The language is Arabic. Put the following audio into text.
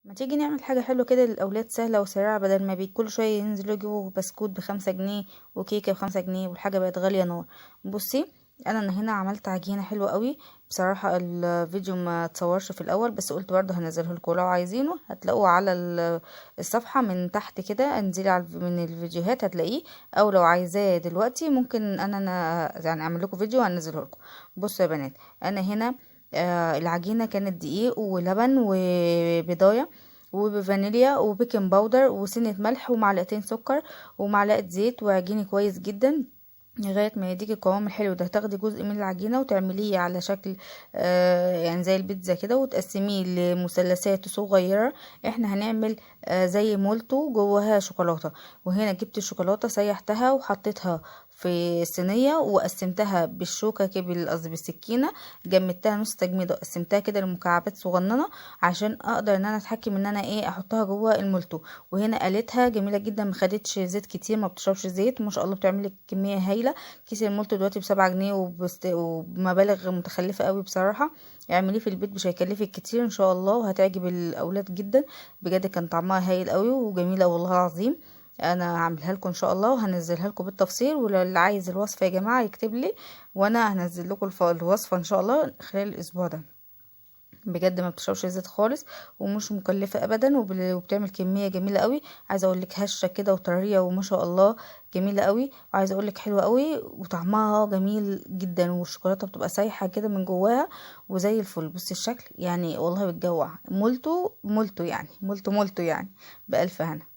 ما تيجي نعمل حاجة حلوة كده للأولاد، سهلة وسريعة، بدل ما كل شوية ينزلوا يجيبوا بسكوت ب5 جنيه وكيكة ب5 جنيه والحاجة بقت غالية نار. بصي، أنا هنا عملت عجينة حلوة قوي بصراحة. الفيديو ما تصورش في الأول، بس قلت برضه هنزله لكم. لو عايزينه هتلاقوه على الصفحة من تحت كده، انزلي على من الفيديوهات هتلاقيه، أو لو عايزاه دلوقتي ممكن أنا يعني أعمل لكم فيديو وأنزله لكم. بصوا يا بنات، أنا هنا العجينة كانت دقيق ولبن وبضاية وفانيليا وبيكنج باودر وسنة ملح ومعلقتين سكر ومعلقة زيت، وعجيني كويس جدا لغايه ما يديكي القوام الحلو ده. تاخدي جزء من العجينه وتعمليه على شكل يعني زي البيتزا كده، وتقسميه لمثلثات صغيره. احنا هنعمل زي مولتو جواها شوكولاته. وهنا جبت الشوكولاته سيحتها وحطيتها في صينيه وقسمتها بالشوكه كده، قصدي بالسكينه، جمدتها نص تجميده، قسمتها كده لمكعبات صغننه عشان اقدر ان انا اتحكم ان انا ايه احطها جوه المولتو. وهنا قالتها جميله جدا، ما خدتش زيت كتير، ما بتشربش زيت، ما شاء الله بتعمل كميه هايله. كيس المولتو دلوقتي ب7 جنيه وبمبالغ متخلفه قوي بصراحه. اعمليه في البيت مش هيكلفك كتير ان شاء الله، وهتعجب الاولاد جدا. بجد كان طعمها هايل قوي وجميله والله العظيم. انا هعملها لكم ان شاء الله وهنزلها لكم بالتفصيل، وللي عايز الوصفه يا جماعه يكتب لي وانا هنزل لكم الوصفه ان شاء الله خلال الاسبوع ده. بجد ما بتشربش زيت خالص ومش مكلفه ابدا، وبتعمل كميه جميله قوي. عايزه اقول لك هشه كده وطريه وما شاء الله جميله قوي. وعايزه اقول لك حلوه قوي وطعمها جميل جدا، والشوكولاته بتبقى سايحه كده من جواها وزي الفل. بصي الشكل يعني والله بتجوع. مولتو مولتو يعني، مولتو مولتو يعني، بألف هنا.